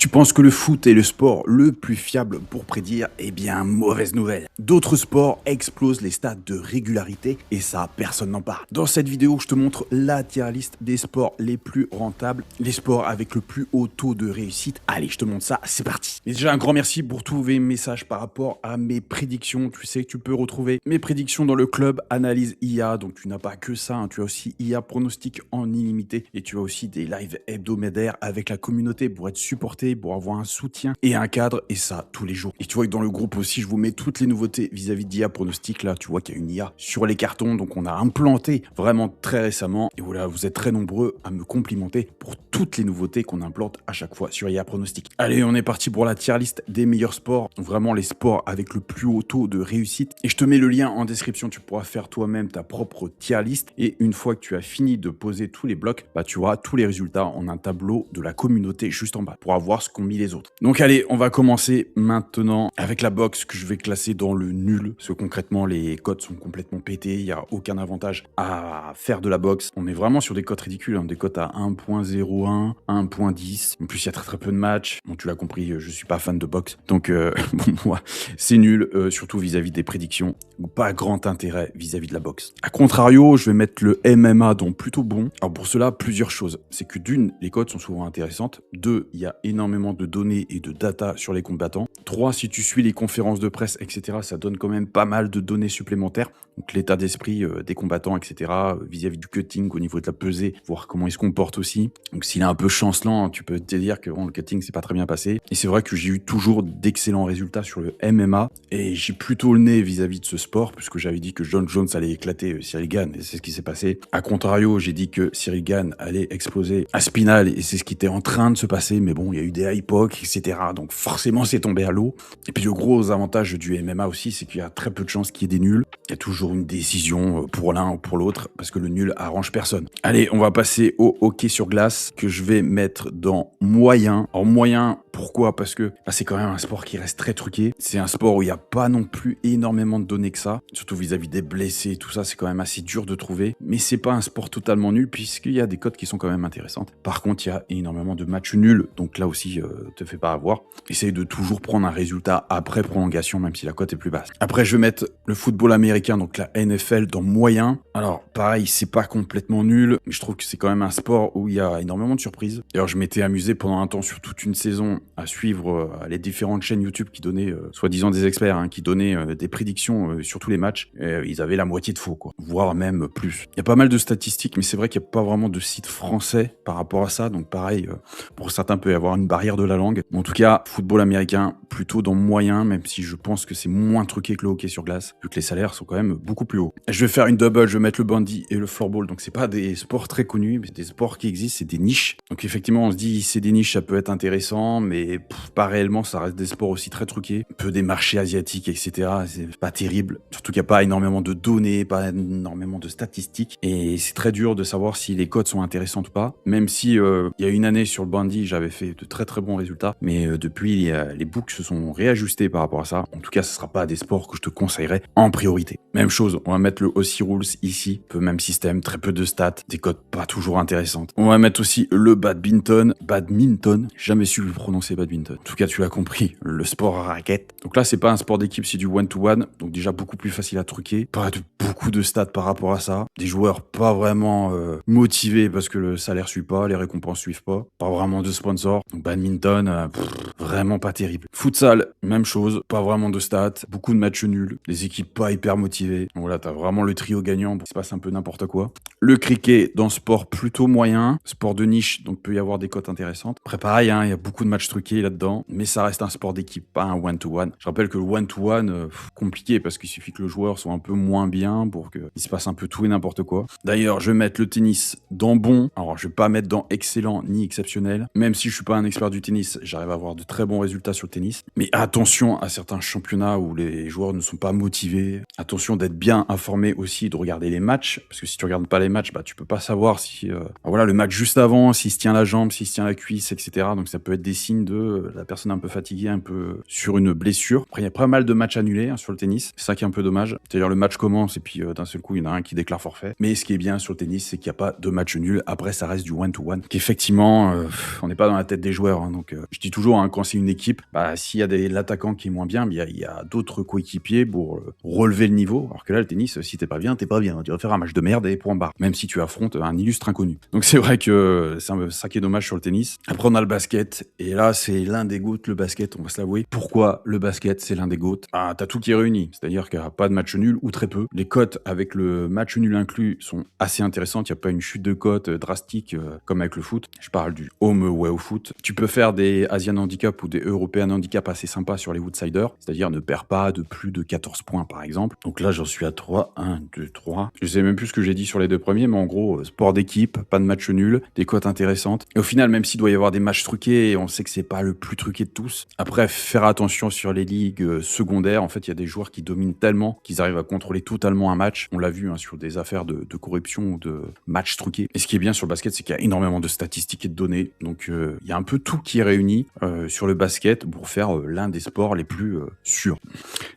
Tu penses que le foot est le sport le plus fiable pour prédire? Eh bien, mauvaise nouvelle. D'autres sports explosent les stats de régularité et ça, personne n'en parle. Dans cette vidéo, je te montre la tier list des sports les plus rentables, les sports avec le plus haut taux de réussite. Allez, je te montre ça, c'est parti. Mais déjà, un grand merci pour tous vos messages par rapport à mes prédictions. Tu sais que tu peux retrouver mes prédictions dans le club Analyse IA, donc tu n'as pas que ça, hein. Tu as aussi IA Pronostic en illimité et tu as aussi des lives hebdomadaires avec la communauté pour être supporté, pour avoir un soutien et un cadre, et ça tous les jours. Et tu vois que dans le groupe aussi, je vous mets toutes les nouveautés vis-à-vis d'IA Pronostic. Là, tu vois qu'il y a une IA sur les cartons, donc on a implanté vraiment très récemment. Et voilà, vous êtes très nombreux à me complimenter pour toutes les nouveautés qu'on implante à chaque fois sur IA Pronostic. Allez, on est parti pour la tier list des meilleurs sports, vraiment les sports avec le plus haut taux de réussite. Et je te mets le lien en description, tu pourras faire toi-même ta propre tier list. Et une fois que tu as fini de poser tous les blocs, bah, tu auras tous les résultats en un tableau de la communauté juste en bas pour avoir ce qu'ont mis les autres. Donc allez, on va commencer maintenant avec la box que je vais classer dans le nul, parce que concrètement les cotes sont complètement pétés, il n'y a aucun avantage à faire de la box. On est vraiment sur des cotes ridicules, hein, des cotes à 1.01, 1.10, en plus il y a très peu de matchs. Bon, tu l'as compris, je suis pas fan de box, donc bon, moi c'est nul, surtout vis-à-vis des prédictions, pas grand intérêt vis-à-vis de la box. A contrario, je vais mettre le MMA dans plutôt bon. Alors pour cela, plusieurs choses, c'est que d'une, les cotes sont souvent intéressantes, deux, il y a énormément de données et de data sur les combattants. 3, si tu suis les conférences de presse, etc., ça donne quand même pas mal de données supplémentaires. Donc l'état d'esprit des combattants, etc., vis-à-vis du cutting, au niveau de la pesée, voir comment il se comporte aussi. Donc s'il est un peu chancelant, tu peux te dire que bon, le cutting c'est pas très bien passé. Et c'est vrai que j'ai eu toujours d'excellents résultats sur le MMA. Et j'ai plutôt le nez vis-à-vis de ce sport, puisque j'avais dit que John Jones allait éclater Cyril Gane, et c'est ce qui s'est passé. A contrario, j'ai dit que Cyril Gane allait exploser Aspinall, et c'est ce qui était en train de se passer. Mais bon, il y a eu des hypocs, etc. Donc forcément, c'est tombé à l'eau. Et puis le gros avantage du MMA aussi, c'est qu'il y a très peu de chances qu'il y ait des nuls. Il y a toujours une décision pour l'un ou pour l'autre, parce que le nul arrange personne. Allez, on va passer au hockey sur glace, que je vais mettre dans moyen. En moyen, pourquoi? Parce que bah, c'est quand même un sport qui reste très truqué. C'est un sport où il n'y a pas non plus énormément de données que ça. Surtout vis-à-vis des blessés, tout ça, c'est quand même assez dur de trouver. Mais c'est pas un sport totalement nul, puisqu'il y a des cotes qui sont quand même intéressantes. Par contre, il y a énormément de matchs nuls. Donc là aussi, te fais pas avoir. Essaye de toujours prendre un résultat après prolongation, même si la cote est plus basse. Après, je vais mettre le football américain, donc la NFL, dans moyen. Alors, pareil, c'est pas complètement nul, mais je trouve que c'est quand même un sport où il y a énormément de surprises. D'ailleurs, je m'étais amusé pendant un temps, sur toute une saison, à suivre les différentes chaînes YouTube qui donnaient, soi-disant des experts, hein, qui donnaient des prédictions sur tous les matchs. Ils avaient la moitié de faux, quoi, voire même plus. Il y a pas mal de statistiques, mais c'est vrai qu'il n'y a pas vraiment de site français par rapport à ça. Donc pareil, pour certains, peut y avoir une barrière de la langue. Mais en tout cas, football américain, plutôt dans moyen, même si je pense que c'est moins truqué que le hockey sur glace, vu que les salaires sont quand même beaucoup plus hauts. Je vais faire une double, je vais mettre le bandy et le floorball. Donc c'est pas des sports très connus, mais c'est des sports qui existent, c'est des niches. Donc effectivement, on se dit, c'est des niches, ça peut être intéressant, mais pas réellement, ça reste des sports aussi très truqués. Peu des marchés asiatiques, etc. C'est pas terrible. Surtout qu'il n'y a pas énormément de données, pas énormément de statistiques. Et c'est très dur de savoir si les codes sont intéressantes ou pas. Même si il y a une année sur le bandy, j'avais fait de très bons résultats. Mais depuis, les books se sont réajustés par rapport à ça. En tout cas, ce sera pas des sports que je te conseillerais en priorité. Même chose, on va mettre le Aussie Rules ici. Peu même système, très peu de stats, des codes pas toujours intéressantes. On va mettre aussi le badminton. Badminton, jamais su le prononcer badminton. En tout cas, tu l'as compris, le sport à raquette. Donc là, c'est pas un sport d'équipe, c'est du one-to-one. Donc déjà beaucoup plus facile à truquer. Pas beaucoup de stats par rapport à ça. Des joueurs pas vraiment motivés parce que le salaire suit pas, les récompenses suivent pas. Pas vraiment de sponsors. Donc badminton, vraiment pas terrible. Futsal, même chose, pas vraiment de stats, beaucoup de matchs nuls, des équipes pas hyper motivées. Donc voilà, t'as vraiment le trio gagnant, il se passe un peu n'importe quoi. Le cricket, dans sport plutôt moyen, sport de niche, donc peut y avoir des cotes intéressantes. Après pareil, hein, il y a beaucoup de matchs truqués là-dedans, mais ça reste un sport d'équipe, pas un one-to-one. Je rappelle que le one-to-one, compliqué, parce qu'il suffit que le joueur soit un peu moins bien pour qu'il se passe un peu tout et n'importe quoi. D'ailleurs, je vais mettre le tennis dans bon. Alors, je vais pas mettre dans excellent ni exceptionnel. Même si je suis pas un expert du tennis, j'arrive à avoir de très bons résultats sur le tennis. Mais attention à certains championnats où les joueurs ne sont pas motivés. Attention d'être bien informé aussi, de regarder les matchs, parce que si tu regardes pas les matchs, tu peux pas savoir si voilà, le match juste avant, s'il se tient la jambe, s'il se tient la cuisse, etc. Donc ça peut être des signes de la personne un peu fatiguée, un peu sur une blessure. Après, il y a pas mal de matchs annulés sur le tennis. C'est ça qui est un peu dommage. C'est-à-dire le match commence et puis d'un seul coup, il y en a un qui déclare forfait. Mais ce qui est bien sur le tennis, c'est qu'il n'y a pas de match nul. Après, ça reste du one-to-one. Qu'effectivement, on n'est pas dans la tête des joueurs. Donc je dis toujours, quand c'est une équipe, s'il y a l'attaquant qui est moins bien, il y a d'autres coéquipiers pour relever le niveau. Alors que là, le tennis, si t'es pas bien, t'es pas bien. Tu vas faire un match de merde et point barre. Même si tu affrontes un illustre inconnu. Donc c'est vrai que c'est ça qui est dommage sur le tennis. Après, on a le basket. Et là, c'est l'un des GOAT, le basket, on va se l'avouer. Pourquoi le basket, c'est l'un des GOAT? T'as tout qui est réuni. C'est-à-dire qu'il n'y a pas de match nul ou très peu. Les cotes avec le match nul inclus sont assez intéressantes. Il n'y a pas une chute de cotes drastique comme avec le foot. Je parle du home away au foot. Tu peux faire des Asian Handicap ou des European Handicap assez sympas sur les Woodsiders. C'est-à-dire ne perds pas de plus de 14 points par exemple. Donc là, j'en suis à 3. 1, 2, 3. Je sais même plus ce que j'ai dit sur les deux premiers, mais en gros, sport d'équipe, pas de match nul, des cotes intéressantes. Et au final, même s'il doit y avoir des matchs truqués, on sait que c'est pas le plus truqué de tous. Après, faire attention sur les ligues secondaires. En fait, il y a des joueurs qui dominent tellement qu'ils arrivent à contrôler totalement un match. On l'a vu sur des affaires de corruption ou de matchs truqués. Et ce qui est bien sur le basket, c'est qu'il y a énormément de statistiques et de données. Donc, il y a un peu tout qui est réuni sur le basket pour faire l'un des sports les plus sûrs.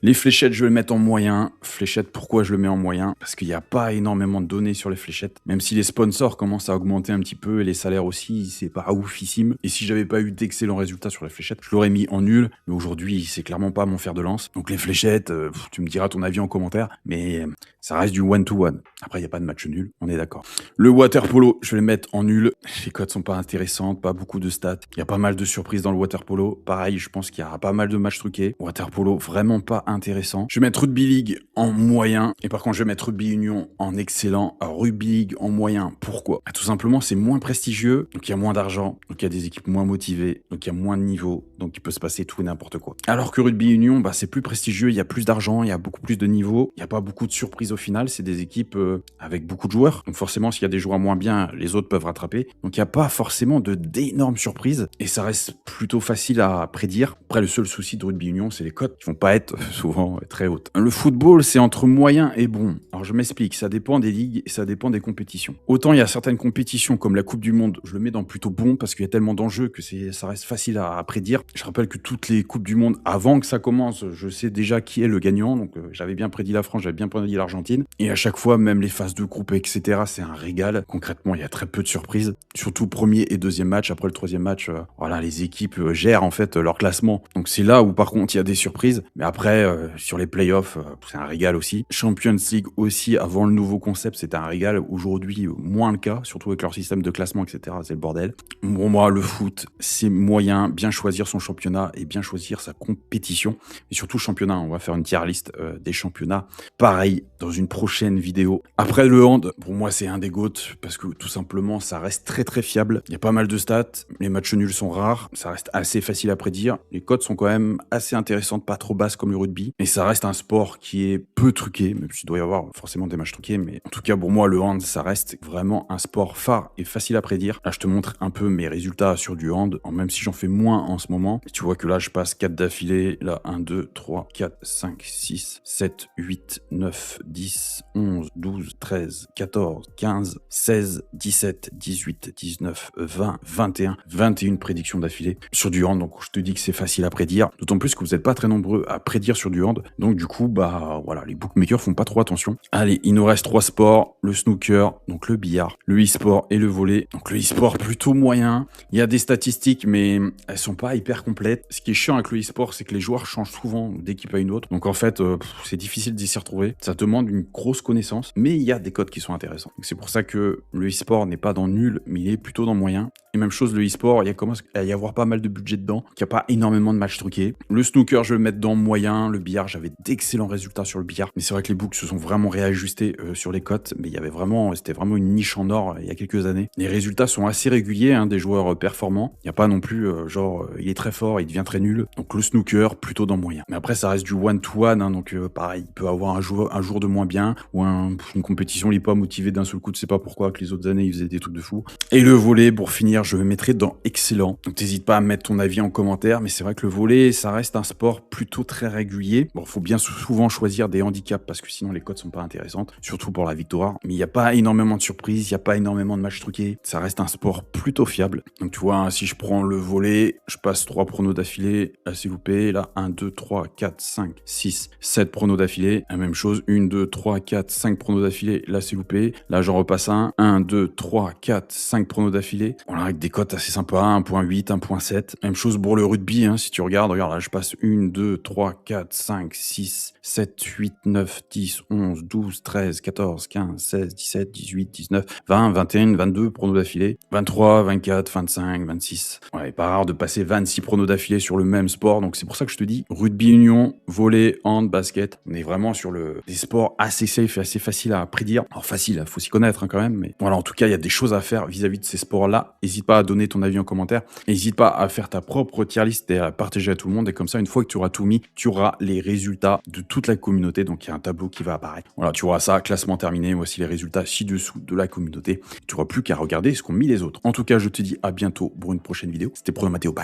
Les fléchettes, je vais le mettre en moyen. Fléchettes, pourquoi je le mets en moyen? Parce qu'il n'y a pas énormément de données sur les fléchettes. Même si les sponsors commencent à augmenter un petit peu et les salaires aussi, c'est pas oufissime. Et si j'avais pas eu d'excellents résultats sur les fléchettes, je l'aurais mis en nul. Mais aujourd'hui, c'est clairement pas mon fer de lance. Donc les fléchettes, tu me diras ton avis en commentaire. Mais ça reste du one-to-one. Après, il n'y a pas de match nul, on est d'accord. Le water polo, je vais le mettre en nul. Les cotes sont pas intéressantes, pas beaucoup de stats. Il y a pas mal de surprises dans le water polo. Pareil, je pense qu'il y aura pas mal de matchs truqués. Water polo, vraiment pas intéressant. Je vais mettre Rugby League en moyen. Et par contre, je vais mettre Rugby Union en excellent. Alors, Rugby League en moyen, pourquoi? Tout simplement, c'est moins prestigieux. Donc, il y a moins d'argent. Donc, il y a des équipes moins motivées. Donc, il y a moins de niveau. Donc, il peut se passer tout et n'importe quoi. Alors que Rugby Union, c'est plus prestigieux. Il y a plus d'argent. Il y a beaucoup plus de niveau. Il n'y a pas beaucoup de surprises au final. C'est des équipes avec beaucoup de joueurs. Donc, forcément, s'il y a des joueurs moins bien, les autres peuvent rattraper. Donc, il n'y a pas forcément d'énormes surprises. Et ça reste plutôt facile à prédire. Après, le seul souci de Rugby Union, c'est les cotes qui vont pas être souvent très hautes. Le football, c'est entre moyen et bon. Alors, je m'explique. Ça dépend des ligues et ça dépend des compétitions. Autant il y a certaines compétitions comme la Coupe du Monde, je le mets dans plutôt bon parce qu'il y a tellement d'enjeux que ça reste facile à prédire. Je rappelle que toutes les Coupes du Monde, avant que ça commence, je sais déjà qui est le gagnant. Donc, j'avais bien prédit la France, j'avais bien prédit l'Argentine. Et à chaque fois, même les phases de groupe, etc., c'est un régal. Concrètement, il y a très peu de surprises. Surtout premier et deuxième match. Après le troisième match, voilà, les équipes gèrent en fait leur classement. Donc, c'est là où par contre, il y a des surprises. Mais après, sur les playoffs, c'est un régal aussi. Champions League aussi, avant le nouveau concept, c'était un régal. Aujourd'hui, moins le cas, surtout avec leur système de classement, etc. C'est le bordel. Bon, moi, le foot, c'est moyen. Bien choisir son championnat et bien choisir sa compétition. Et surtout, championnat. On va faire une tier list des championnats. Pareil, dans une prochaine vidéo. Après, le hand, pour moi, c'est un des GOAT parce que tout simplement, ça reste très très fiable. Il y a pas mal de stats. Les matchs nuls sont rares. Ça reste assez facile à prédire. Les cotes sont quand même assez intéressantes, pas trop basses comme le rugby. Mais ça reste un sport qui est peu truqué, même s'il doit y avoir forcément des matchs truqués. Mais en tout cas, pour moi, le hand, ça reste vraiment un sport phare et facile à prédire. Là, je te montre un peu mes résultats sur du hand, même si j'en fais moins en ce moment. Et tu vois que là, je passe 4 d'affilée. Là, 1, 2, 3, 4, 5, 6, 7, 8, 9, 10, 11, 12, 13, 14, 15, 16, 17, 18, 19, 20, 21, 21 prédictions d'affilée sur du hand. Donc, je te dis que c'est facile à prédire. D'autant plus que vous n'êtes pas très nombreux à prédire sur du hand. Donc, du coup, voilà, les bookmakers font pas trop attention. Allez, il nous reste 3 sports. Le snooker, donc le billard, le e-sport et le volley. Donc, le e-sport plutôt moyen. Il y a des statistiques, mais elles sont pas hyper complètes. Ce qui est chiant avec le e-sport, c'est que les joueurs changent souvent d'équipe à une autre. Donc, en fait, c'est difficile d'y s'y retrouver. Ça demande une grosse connaissance, mais il y a des codes qui sont intéressants. C'est pour ça que le e-sport n'est pas dans nul, mais il est plutôt dans moyen. Et même chose, le e-sport, il commence à y avoir pas mal de budget dedans, qu'il n'y a pas énormément de matchs truqués. Le snooker, je vais le mettre dans moyen. Le billard, j'avais d'excellents résultats sur le billard. Mais c'est vrai que les books se sont vraiment réajustés sur les cotes, mais c'était vraiment une niche en or il y a quelques années. Les résultats sont assez réguliers, des joueurs performants. Il n'y a pas non plus il est très fort, il devient très nul. Donc le snooker, plutôt dans moyen. Mais après, ça reste du one-to-one, donc pareil, il peut avoir un jour de moins bien, ou une compétition, il n'est pas motivé d'un seul coup, tu sais pas pourquoi, que les autres années, il faisait des trucs de fou. Et le volley, pour finir, je le mettrai dans excellent. Donc t'hésites pas à mettre ton avis en commentaire, mais c'est vrai que le volley, ça reste un sport plutôt très régulier. Bon, faut bien souvent choisir des handicaps parce que sinon les cotes sont pas intéressantes, surtout pour la victoire. Mais il n'y a pas énormément de surprises, il n'y a pas énormément de matchs truqués. Ça reste un sport plutôt fiable. Donc tu vois, hein, si je prends le volley, je passe 3 pronos d'affilée, là c'est loupé, là 1, 2, 3, 4, 5, 6, 7 pronos d'affilée. La même chose, 1, 2, 3, 4, 5 pronos d'affilée, là c'est loupé. Là j'en repasse un, 1, 2, 3, 4, 5 pronos d'affilée. Voilà, avec des cotes assez sympas, 1.8, 1.7. Même chose pour le rugby, hein, si tu regarde là je passe 1, 2, 3, 4, 5, 6, 7, 8, 9, 10, 11, 12, 13, 14, 15, 16, 17, 18, 19, 20, 21, 22 pronos d'affilée, 23, 24, 25, 26. Ouais, pas rare de passer 26 pronos d'affilée sur le même sport, donc c'est pour ça que je te dis, rugby union, volley, hand, basket, on est vraiment sur des sports assez safe et assez faciles à prédire. Alors facile, faut s'y connaître quand même, mais voilà, en tout cas, il y a des choses à faire vis-à-vis de ces sports-là. N'hésite pas à donner ton avis en commentaire, n'hésite pas à faire ta propre tier list et à partager à tout le monde, et comme ça, une fois que tu auras tout mis, tu auras les résultats de toute la communauté, donc il y a un tableau qui va apparaître. Voilà, tu auras ça, classement terminé, voici les résultats ci-dessous de la communauté. Tu n'auras plus qu'à regarder ce qu'ont mis les autres. En tout cas, je te dis à bientôt pour une prochaine vidéo. C'était Prono Matteo, bye.